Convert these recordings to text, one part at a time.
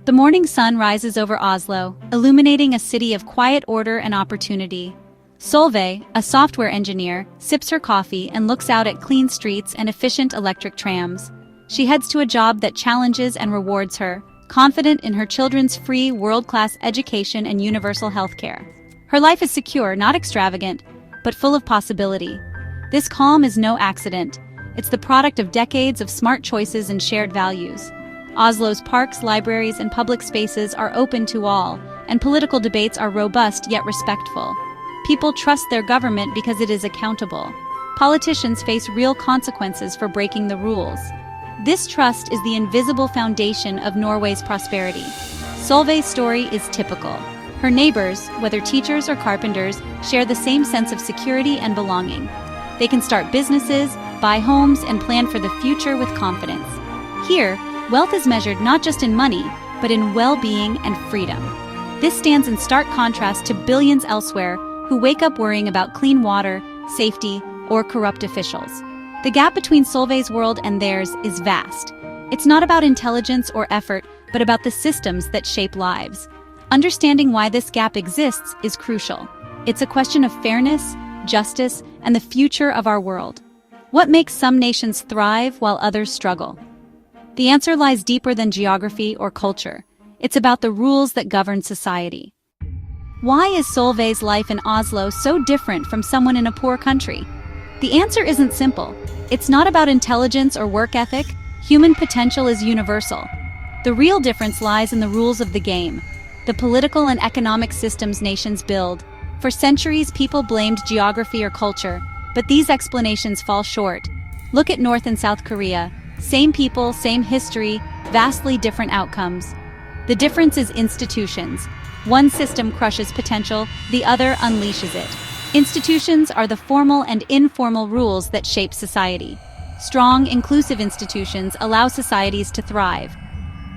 The morning sun rises over Oslo, illuminating a city of quiet order and opportunity. Solveig, a software engineer, sips her coffee and looks out at clean streets and efficient electric trams. She heads to a job that challenges and rewards her, confident in her children's free, world-class education and universal healthcare. Her life is secure, not extravagant, but full of possibility. This calm is no accident. It's the product of decades of smart choices and shared values. Oslo's parks, libraries, and public spaces are open to all, and political debates are robust yet respectful. People trust their government because it is accountable. Politicians face real consequences for breaking the rules. This trust is the invisible foundation of Norway's prosperity. Solveig's story is typical. Her neighbors, whether teachers or carpenters, share the same sense of security and belonging. They can start businesses, buy homes, and plan for the future with confidence. Here, wealth is measured not just in money, but in well-being and freedom. This stands in stark contrast to billions elsewhere who wake up worrying about clean water, safety, or corrupt officials. The gap between Solveig's world and theirs is vast. It's not about intelligence or effort, but about the systems that shape lives. Understanding why this gap exists is crucial. It's a question of fairness, justice, and the future of our world. What makes some nations thrive while others struggle? The answer lies deeper than geography or culture. It's about the rules that govern society. Why is Solveig's life in Oslo so different from someone in a poor country? The answer isn't simple. It's not about intelligence or work ethic. Human potential is universal. The real difference lies in the rules of the game, the political and economic systems nations build. For centuries, people blamed geography or culture, but these explanations fall short. Look at North and South Korea. Same people, same history, vastly different outcomes. The difference is institutions. One system crushes potential, the other unleashes it. Institutions are the formal and informal rules that shape society. Strong, inclusive institutions allow societies to thrive.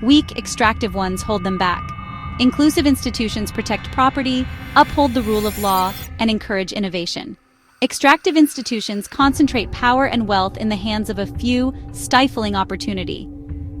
Weak, extractive ones hold them back. Inclusive institutions protect property, uphold the rule of law, and encourage innovation. Extractive institutions concentrate power and wealth in the hands of a few, stifling opportunity.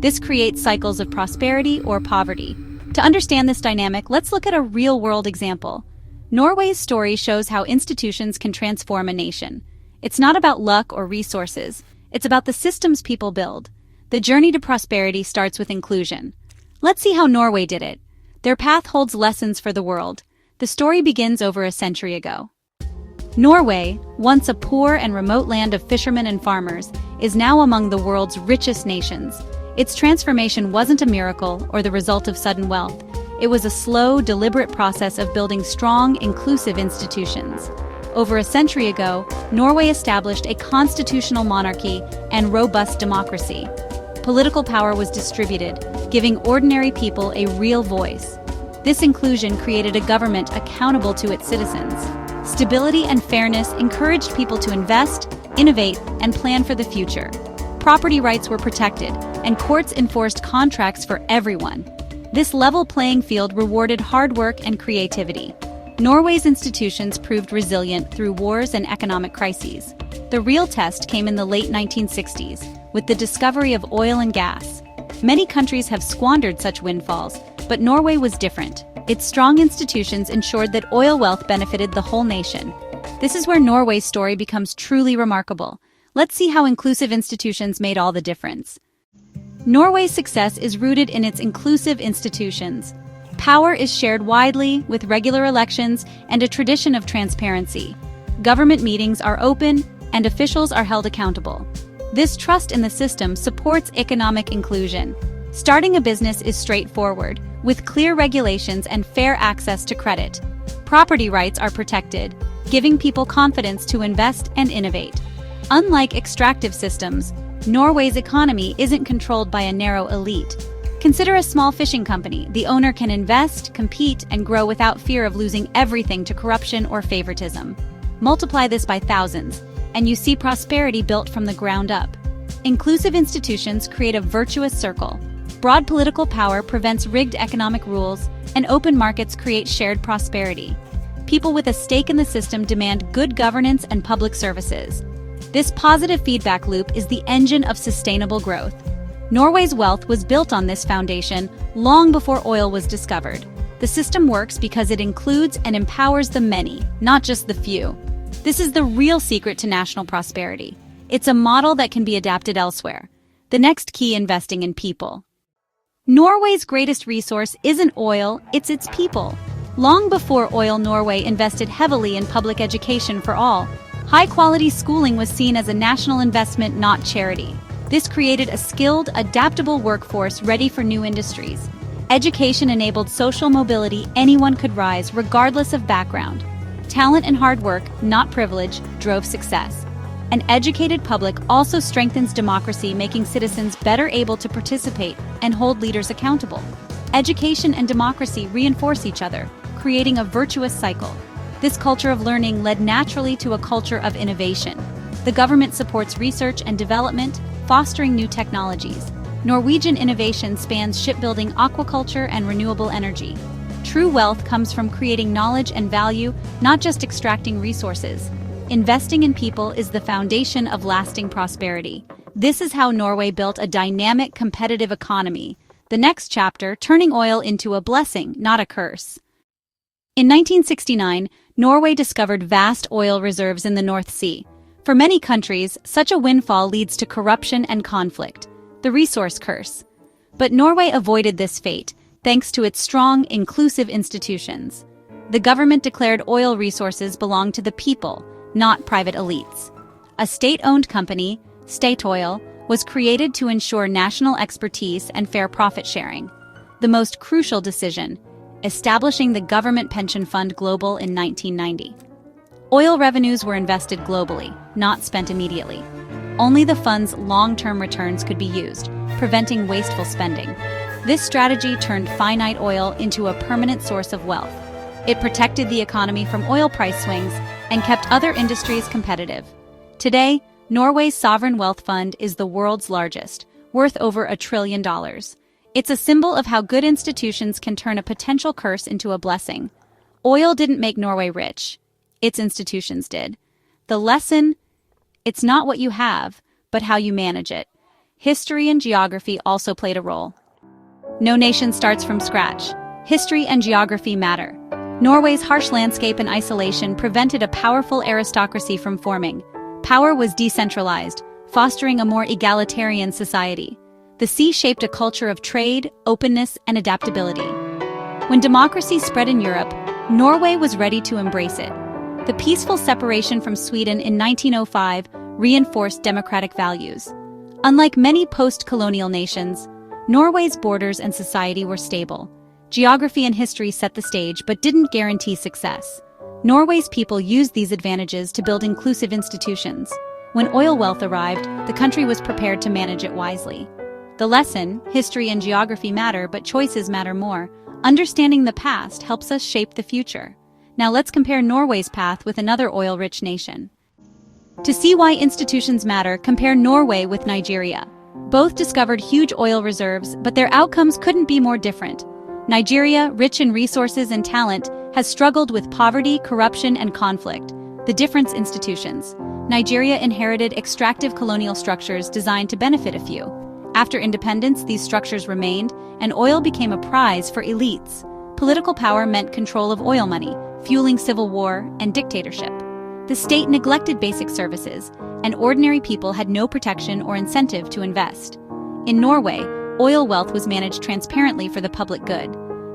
This creates cycles of prosperity or poverty. To understand this dynamic, let's look at a real-world example. Norway's story shows how institutions can transform a nation. It's not about luck or resources. It's about the systems people build. The journey to prosperity starts with inclusion. Let's see how Norway did it. Their path holds lessons for the world. The story begins over a century ago. Norway, once a poor and remote land of fishermen and farmers, is now among the world's richest nations. Its transformation wasn't a miracle or the result of sudden wealth. It was a slow, deliberate process of building strong, inclusive institutions. Over a century ago, Norway established a constitutional monarchy and robust democracy. Political power was distributed, giving ordinary people a real voice. This inclusion created a government accountable to its citizens. Stability and fairness encouraged people to invest, innovate, and plan for the future. Property rights were protected, and courts enforced contracts for everyone. This level playing field rewarded hard work and creativity. Norway's institutions proved resilient through wars and economic crises. The real test came in the late 1960s, with the discovery of oil and gas. Many countries have squandered such windfalls, but Norway was different. Its strong institutions ensured that oil wealth benefited the whole nation. This is where Norway's story becomes truly remarkable. Let's see how inclusive institutions made all the difference. Norway's success is rooted in its inclusive institutions. Power is shared widely, with regular elections and a tradition of transparency. Government meetings are open, and officials are held accountable. This trust in the system supports economic inclusion. Starting a business is straightforward, with clear regulations and fair access to credit. Property rights are protected, giving people confidence to invest and innovate. Unlike extractive systems, Norway's economy isn't controlled by a narrow elite. Consider a small fishing company. The owner can invest, compete, and grow without fear of losing everything to corruption or favoritism. Multiply this by thousands, and you see prosperity built from the ground up. Inclusive institutions create a virtuous circle. Broad political power prevents rigged economic rules, and open markets create shared prosperity. People with a stake in the system demand good governance and public services. This positive feedback loop is the engine of sustainable growth. Norway's wealth was built on this foundation long before oil was discovered. The system works because it includes and empowers the many, not just the few. This is the real secret to national prosperity. It's a model that can be adapted elsewhere. The next key: investing in people. Norway's greatest resource isn't oil, it's its people. Long before oil, Norway invested heavily in public education for all. High-quality schooling was seen as a national investment, not charity. This created a skilled, adaptable workforce ready for new industries. Education enabled social mobility; anyone could rise, regardless of background. Talent and hard work, not privilege, drove success. An educated public also strengthens democracy, making citizens better able to participate and hold leaders accountable. Education and democracy reinforce each other, creating a virtuous cycle. This culture of learning led naturally to a culture of innovation. The government supports research and development, fostering new technologies. Norwegian innovation spans shipbuilding, aquaculture, and renewable energy. True wealth comes from creating knowledge and value, not just extracting resources. Investing in people is the foundation of lasting prosperity. This is how Norway built a dynamic, competitive economy. The next chapter: turning oil into a blessing, not a curse. In 1969, Norway discovered vast oil reserves in the North Sea. For many countries, such a windfall leads to corruption and conflict, the resource curse. But Norway avoided this fate, thanks to its strong, inclusive institutions. The government declared oil resources belong to the people, not private elites. A state-owned company, Statoil, was created to ensure national expertise and fair profit sharing. The most crucial decision: establishing the Government Pension Fund Global in 1990. Oil revenues were invested globally, not spent immediately. Only the fund's long-term returns could be used, preventing wasteful spending. This strategy turned finite oil into a permanent source of wealth. It protected the economy from oil price swings and kept other industries competitive. Today, Norway's sovereign wealth fund is the world's largest, worth over $1 trillion. It's a symbol of how good institutions can turn a potential curse into a blessing. Oil didn't make Norway rich. Its institutions did. The lesson: it's not what you have, but how you manage it. History and geography also played a role. No nation starts from scratch. History and geography matter. Norway's harsh landscape and isolation prevented a powerful aristocracy from forming. Power was decentralized, fostering a more egalitarian society. The sea shaped a culture of trade, openness, and adaptability. When democracy spread in Europe, Norway was ready to embrace it. The peaceful separation from Sweden in 1905 reinforced democratic values. Unlike many post-colonial nations, Norway's borders and society were stable. Geography and history set the stage but didn't guarantee success. Norway's people used these advantages to build inclusive institutions. When oil wealth arrived, the country was prepared to manage it wisely. The lesson: history and geography matter, but choices matter more. Understanding the past helps us shape the future. Now let's compare Norway's path with another oil-rich nation. To see why institutions matter, compare Norway with Nigeria. Both discovered huge oil reserves, but their outcomes couldn't be more different. Nigeria, rich in resources and talent, has struggled with poverty, corruption, and conflict. The difference: institutions. Nigeria inherited extractive colonial structures designed to benefit a few. After independence, these structures remained, and oil became a prize for elites. Political power meant control of oil money, fueling civil war and dictatorship. The state neglected basic services, and ordinary people had no protection or incentive to invest. In Norway, oil wealth was managed transparently for the public good.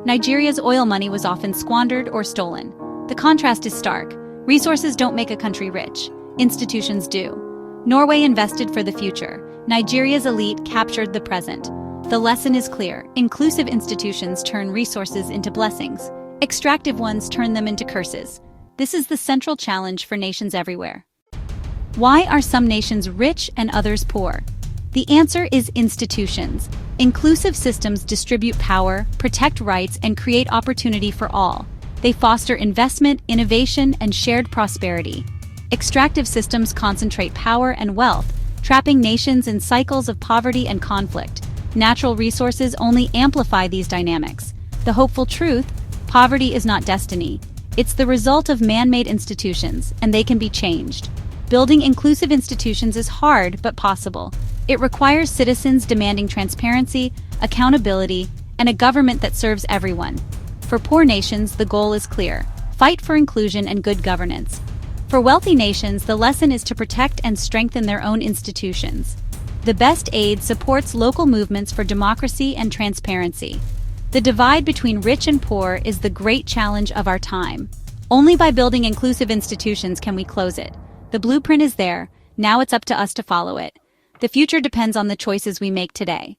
Nigeria's oil money was often squandered or stolen. The contrast is stark. Resources don't make a country rich. Institutions do. Norway invested for the future. Nigeria's elite captured the present. The lesson is clear: inclusive institutions turn resources into blessings. Extractive ones turn them into curses. This is the central challenge for nations everywhere. Why are some nations rich and others poor? The answer is institutions. Inclusive systems distribute power, protect rights, and create opportunity for all. They foster investment, innovation, and shared prosperity. Extractive systems concentrate power and wealth, trapping nations in cycles of poverty and conflict. Natural resources only amplify these dynamics. The hopeful truth: poverty is not destiny. It's the result of man-made institutions, and they can be changed. Building inclusive institutions is hard but possible. It requires citizens demanding transparency, accountability, and a government that serves everyone. For poor nations, the goal is clear: fight for inclusion and good governance. For wealthy nations, the lesson is to protect and strengthen their own institutions. The best aid supports local movements for democracy and transparency. The divide between rich and poor is the great challenge of our time. Only by building inclusive institutions can we close it. The blueprint is there, now it's up to us to follow it. The future depends on the choices we make today.